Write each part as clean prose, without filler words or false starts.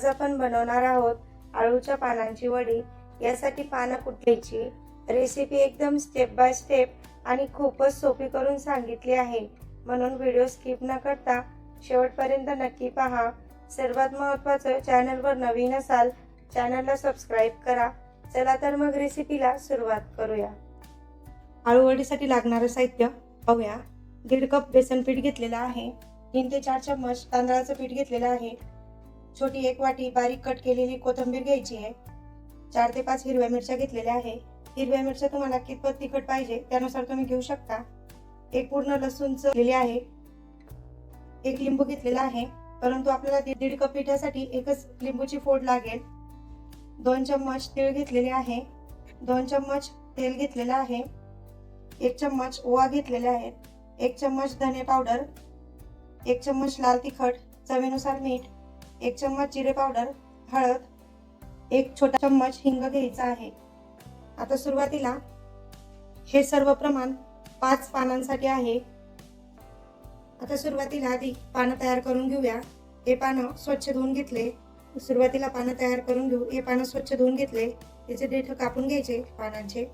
आज आपण बनवणार आहोत आळूच्या पानांची वडी। यासाठी पानं कुटायची रेसिपी एकदम स्टेप बाय स्टेप आणि खूपच सोपी करून सांगितली आहे, म्हणून व्हिडिओ स्किप न करता शेवटपर्यंत नक्की पहा। सर्वात महत्त्वाचं, चॅनलवर नवीन असाल चॅनलला सबस्क्राइब करा। चला तर मग रेसिपीला सुरुवात करूया। आळू वडीसाठी लागणारे साहित्य पाहूया। 1.5 कप बेसन पीठ घेतलेलं आहे। 3 ते 4 चम्मच तांदळाचं पीठ घेतलेलं आहे। छोटी 1 वाटी बारीक कट केलेली कोथिंबीर घ्यायची आहे। 4 ते 5 हिरव्या मिरच्या घेतलेल्या आहे। हिरव्या मिरच्या तुम्हाला कितपत तिखट पाहिजे त्यानुसार तुम्ही घेऊ शकता। एक पूर्ण लसूण चिरलेली आहे। एक लिंबू घेतलेला आहे, परंतु आपल्याला 1.5 कप पिठासाठी एकच लिंबूची फोड लागेल। 2 चम्मच तीळ घेतलेले आहे। 2 चम्मच तेल घेतलेलं आहे। 1 चम्मच ओवा घेतलेले आहे। 1 चम्मच धने पावडर, 1 चम्मच लाल तिखट, चवीनुसार मीठ, 1 चम्मच जिरे पावडर, हळद, 1 छोटा चम्मच हिंग घ्यायचा आहे। आता सुरुवातीला हे सर्व प्रमाण 5 पानांसाठी आहे। आता सुरुवातीला आधी पानं तयार करून घेऊया। हे पानं स्वच्छ धुवून घेतले। सुरुवातीला पानं तयार करून घेऊ। हे पानं स्वच्छ धुवून घेतले, त्याचे देठ कापून घ्यायचे पानांचे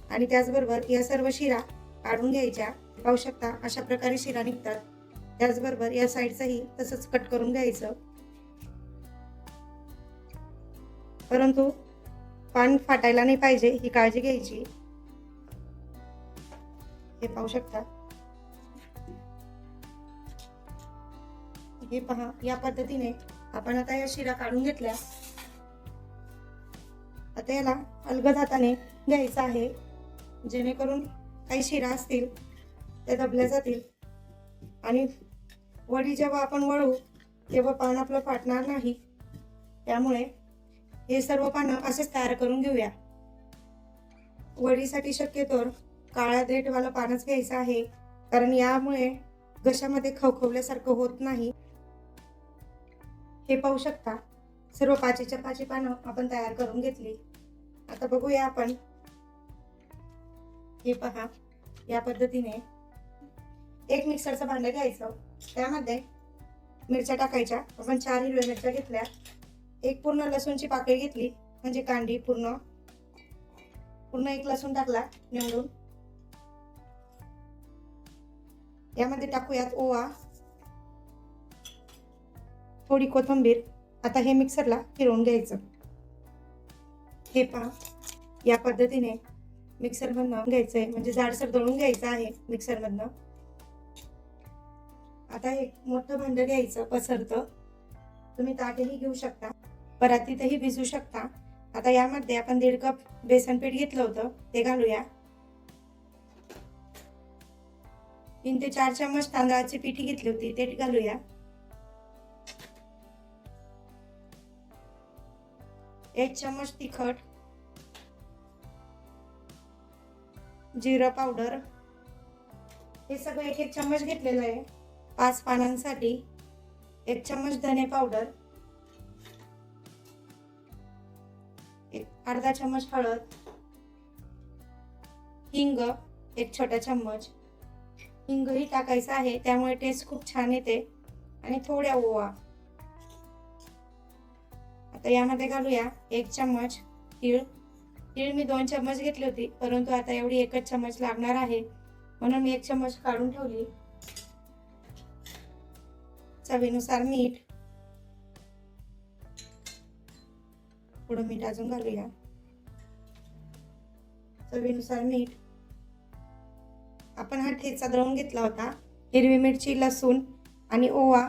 आणि त्याचबरोबर या सर्व शिरा काढून घ्यायच्या। पाहू शकता अशा प्रकारे शिरा निघतात। त्याचबरोबर या साईडचाही तसंच कट करून घ्यायचं, परंतु पान फाटायला नाही पाहिजे ही काळजी घ्यायची। हे पाहू शकता, हे पहा या पद्धतीने आपण आता या शिरा काढून घेतल्या। आता याला अलगद हाताने घ्यायचं आहे, जेणेकरून काही शिरा असतील त्या दबल्या जातील आणि वडी जेव्हा आपण वळू तेव्हा पान आपलं फाटणार नाही। त्यामुळे हे सर्व पानं असेच तयार करून घेऊया। वडीसाठी शक्यतो काळा देठवालं पानच घ्यायचं आहे, कारण यामुळे घशामध्ये खवखवल्यासारखं होत नाही। हे पाहू शकता सर्व 5च्या 5 पानं आपण तयार करून घेतली। आता बघूया आपण। हे पहा या पद्धतीने एक मिक्सरचं भांडं घ्यायचं, त्यामध्ये मिरच्या टाकायच्या। आपण 4 हिरव्या मिरच्या घेतल्या। एक पूर्ण लसूणची पाकळी घेतली, म्हणजे कांडी पूर्ण 1 लसूण टाकला निवडून। यामध्ये टाकूयात ओवा, थोडी कोथिंबीर। आता हे मिक्सरला फिरवून घ्यायचं। हे पहा या पद्धतीने मिक्सर मधनं घ्यायचंय, म्हणजे जाडसर दळून घ्यायचं आहे मिक्सर मधनं। आता एक मोठं भांडं घ्यायचं पसरतं, तुम्ही ताटही घेऊ शकता, परातीतही भिजू शकता। आता यामध्ये आपण 1.5 कप बेसन पीठ घेतलं होतं ते घालूया। 3 ते 4 चम्मच तांदळाची पिठी घेतली होती ते घालूया। 1 चम्मच तिखट, जिरा पावडर, हे सगळं 1 चम्मच घेतलेलं आहे 5 पानांसाठी। 1 चम्मच धने पावडर, 1/2 चम्मच हळद, हिंग 1 छोटा चम्मच। हिंगही टाकायचा आहे, त्यामुळे टेस्ट खूप छान येते, आणि थोड्या ओवा। आता यामध्ये घालूया 1 चम्मच तीळ। तीळ मी 2 चम्मच घेतली होती, परंतु आता एवढी 1 चम्मच लागणार आहे, म्हणून मी 1 चम्मच काढून ठेवली। चवीनुसार मीठ, थोडं मीठ अजून घालूया, चवीनुसार मीठ। आपण हा ठेचा दळून घेतला होता, हिरवी मिरची, लसूण आणि ओवा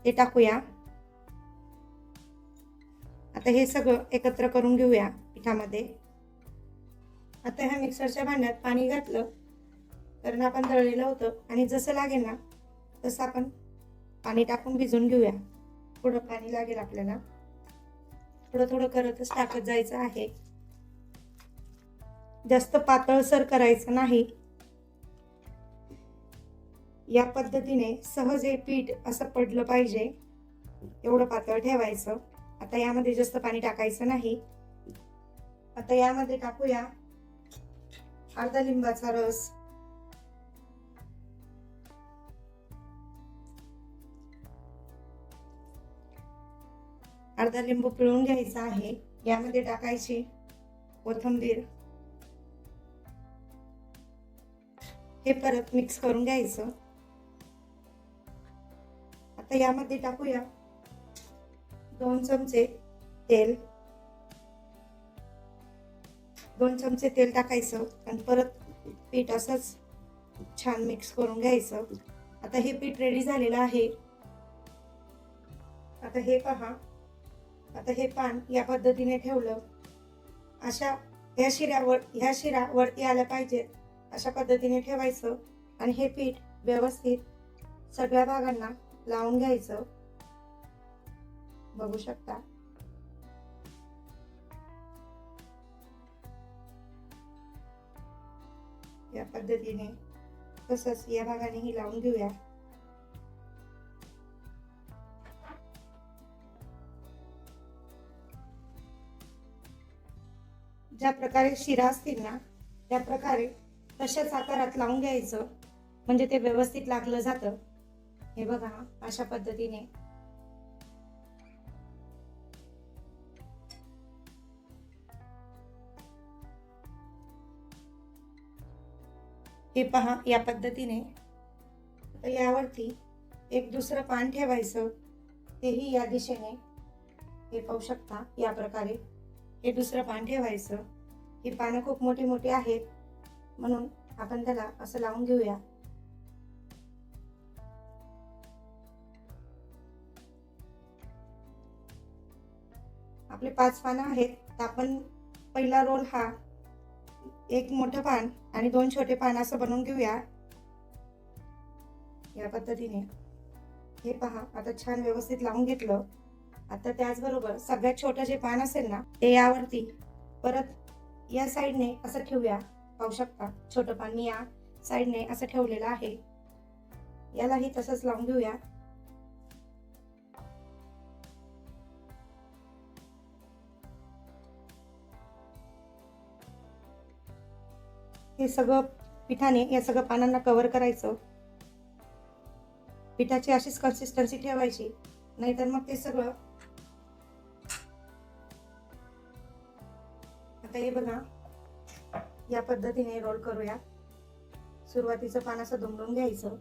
हे टाकूया। आता हे सगळं एकत्र करून घेऊया पिठामध्ये। आता ह्या मिक्सरच्या भांड्यात पाणी घातलं, कारण आपण दळलेलं होतं, आणि जसं लागेल ना तसं आपण पाणी टाकून भिजवून घेऊया। थोडं पाणी लागेल आपल्याला, थोडं थोडं करतच टाकत जायचं आहे, जास्त पातळसर करायचं नाही। या पद्धतीने सहज हे पीठ असं पडलं पाहिजे, एवढं पातळ ठेवायचं। आता यामध्ये जास्त पाणी टाकायचं नाही। आता यामध्ये टाकूया अर्धा लिंबाचा रस, अर्धा लिंबू पिळून घ्यायचा आहे. यामध्ये टाकायची कोथिंबीर. हे परत मिक्स करून घ्यायचं. आता यामध्ये टाकूया 2 चमचे तेल. 2 चमचे तेल टाकायचं आणि परत पीठ असंच छान मिक्स करून घ्यायचं. आता हे पीठ रेडी झालेलं आहे. आता हे पहा, आता हे पान या पद्धतीने ठेवलं. ह्या शिरा वरती आल्या पाहिजेत अशा पद्धतीने ठेवायचं आणि हे पीठ व्यवस्थित सगळ्या भागांना लावून घ्यायचं. बघू शकता. या पद्धतीने तसंच या भागानेही लावून घेऊया. ज्या प्रकारे शिरा असतील ना त्या प्रकारे तशाच आकारात लावून घ्यायचं, म्हणजे ते व्यवस्थित लागलं जातं. हे बघा, अशा पद्धतीने. हे पहा, या पद्धतीने. तर यावरती एक दुसरं पान ठेवायचं, तेही या दिशेने. हे पाहू शकता, या प्रकारे हे दुसरं पान ठेवायचं. ही पानं खूप मोठी मोठी आहेत म्हणून आपण त्याला असं लावून घेऊया. आपले 5 पानं आहेत. तर आपण पहिला रोल हा एक मोठं पान आणि 2 छोटे पान असं बनवून घेऊया या पद्धतीने. हे पहा, आता छान व्यवस्थित लावून घेतलं. आता त्याचबरोबर सगळ्यात छोटं जे पान असेल ना ते यावरती परत या साईडने असं ठेवूया. पाहू शकता, छोटं पान मी या साईडने असं ठेवलेलं आहे. यालाही तसंच लावून घेऊया. हे सगळं पिठाने या सगळ्या पानांना कव्हर करायचं. पिठाची अशीच कन्सिस्टन्सी ठेवायची, नाहीतर मग ते सगळं. आता हे बघा, या पद्धतीने रोल करूया. सुरुवातीचं पान असं दुमडून घ्यायचं.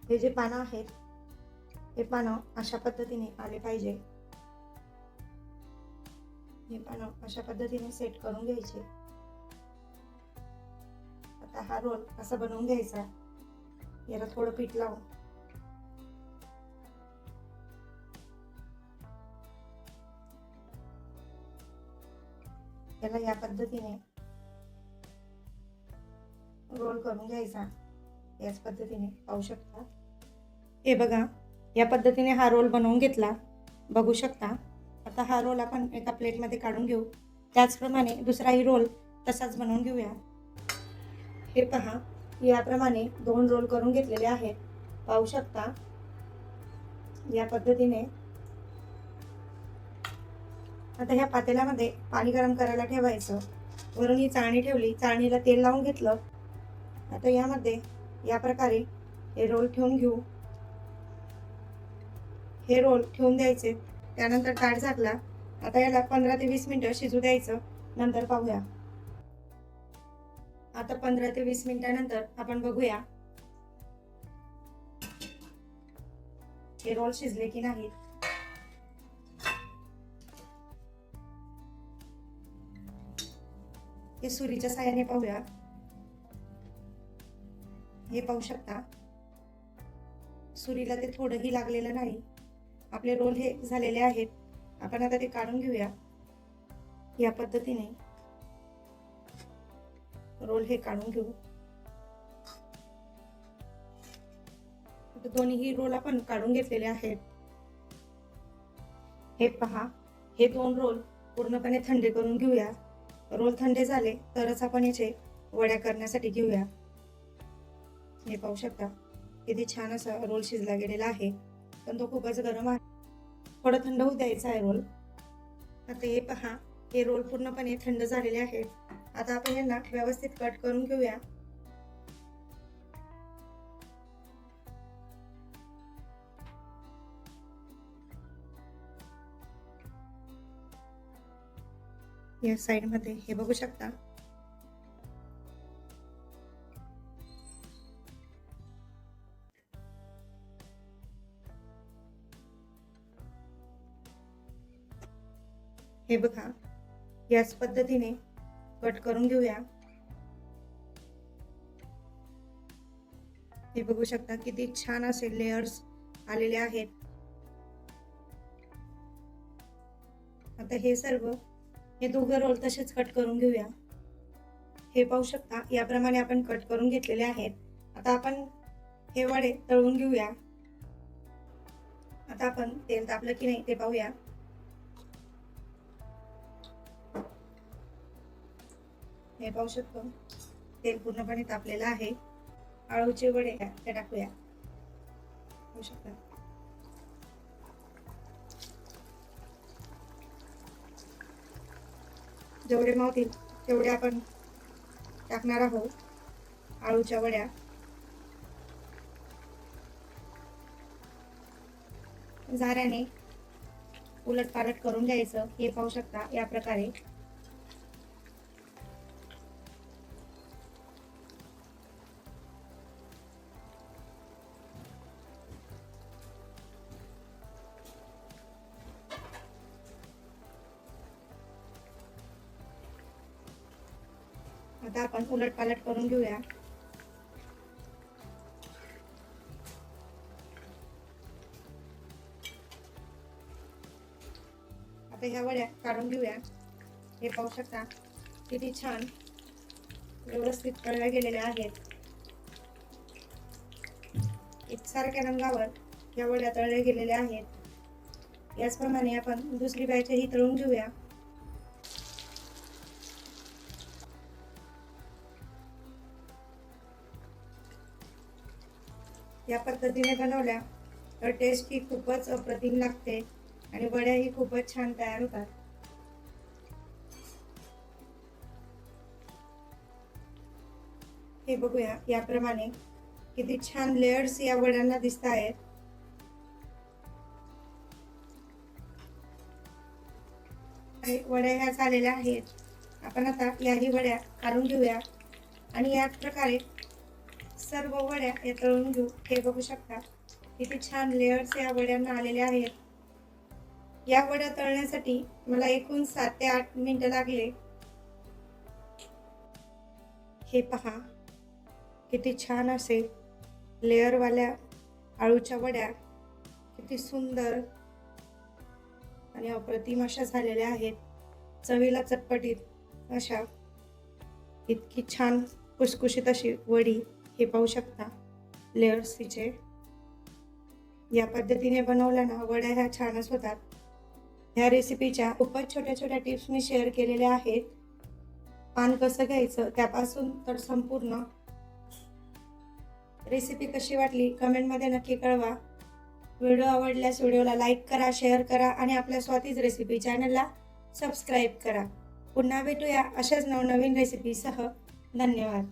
हे जे पानं आहेत हे पानं अशा पद्धतीने आले पाहिजे. हे पानं अशा पद्धतीने सेट करून घ्यायचे. आता हा रोल असा बनवून घ्यायचा. याला थोडं पीठ लावून याला या पद्धतीने रोल करून घ्यायचा. याच पद्धतीने पाहू शकता. हे बघा, या पद्धतीने हा रोल बनवून घेतला. बघू शकता. आता हा रोल आपण एका प्लेटमध्ये काढून घेऊ. त्याचप्रमाणे दुसराही रोल तसाच बनवून घेऊया. हे पहा, याप्रमाणे 2 रोल करून घेतलेले आहेत. पाहू शकता. या पद्धतीने आता ह्या पातेल्यामध्ये पाणी गरम करायला ठेवायचं. वरून ही चाळणी ठेवली, चाळणीला तेल लावून घेतलं. आता यामध्ये या प्रकारे हे रोल ठेवून घेऊ. हे रोल ठेवून द्यायचे. त्यानंतर ताट झाकला. आता याला 15 ते 20 मिनिटं शिजू द्यायचं. नंतर पाहूया. आता 15 ते 20 मिनिटानंतर आपण बघूया हे रोल शिजले की नाही. हे सुरीच्या साहाय्याने पाहूया. हे पाहू शकता, सुरीला ते थोडंही लागलेलं नाही. आपले रोल हे झालेले आहेत. आपण आता ते काढून घेऊया. या पद्धतीने रोल हे काढून घेऊ. दोन्ही रोल आपण काढून घेतलेले आहेत. हे पहा, हे 2 रोल पूर्णपणे थंडे करून घेऊया. रोल थंडे झाले तरच आपण याचे वड्या करण्यासाठी घेऊया. हे पाहू शकता, किती छान असा रोल शिजला गेलेला आहे, पण तो खूपच गरम आहे. थोडं थंड होऊ द्यायचा आहे रोल. आता हे पहा, हे रोल पूर्णपणे थंड झालेले आहेत. आता आपण यांना व्यवस्थित कट करून घेऊया. या साईडमध्ये हे बघू शकता. हे बघा, याच पद्धतीने कट करून घेऊया. हे बघू शकता किती छान असे लेयर्स आलेले आहेत. आता हे सर्व हे दोघं रोल तसेच कट करून घेऊया. हे पाहू शकता, याप्रमाणे आपण कट करून घेतलेले आहेत. आता आपण हे वडे तळून घेऊया. आता आपण तेल तापलं की नाही ते पाहूया. हे पाहू शकतो, तेल पूर्णपणे तापलेलं आहे. आळूचे वडे ते टाकूया. पाहू शकता. जेवढे मावतील तेवढे आपण टाकणार आहोत आळूच्या वड्या. झाऱ्याने उलटपालट करून घ्यायचं. हे पाहू शकता या प्रकारे. आता आपण उलटपालट करून घेऊया. आता ह्या वड्या काढून घेऊया. हे पाहू शकता किती छान व्यवस्थित तळल्या गेलेल्या आहेत. एकसारख्या रंगावर या वड्या तळल्या गेलेल्या आहेत. याचप्रमाणे आपण दुसरी बॅचही तळून घेऊया. या पद्धतीने बनवल्या तर टेस्ट ही खूपच अप्रतिम लागते आणि वड्याही खूपच छान तयार होतात. हे बघूया, याप्रमाणे किती छान लेयर्स या वड्यांना दिसत आहेत. वड्या ह्या झालेल्या आहेत. आपण आता याही वड्या काढून घेऊया आणि याच प्रकारे सर्व वड्या हे तळून घेऊ. हे बघू शकता किती छान लेयर्स या वड्यांना आलेले आहेत. या वड्या तळण्यासाठी मला एकूण 7 ते 8 मिनिटं लागले. हे पहा, किती छान असे लेअरवाल्या आळूच्या वड्या किती सुंदर आणि अप्रतिम अशा झालेल्या आहेत. चवीला चटपटीत अशा इतकी छान खुसखुशीत अशी वडी. हे पाहू शकता लेयर्स तिचे. या पद्धतीने बनवल्यानं वड्या ह्या छानच होतात. ह्या रेसिपीच्या खूपच छोट्या छोट्या टिप्स मी शेअर केलेल्या आहेत. पान कसं घ्यायचं त्यापासून तर संपूर्ण रेसिपी कशी वाटली कमेंटमध्ये नक्की कळवा. व्हिडिओ आवडल्यास व्हिडिओला लाईक करा, शेअर करा आणि आपल्या स्वातीज रेसिपी चॅनलला सबस्क्राईब करा. पुन्हा भेटूया अशाच नवनवीन रेसिपीसह. धन्यवाद.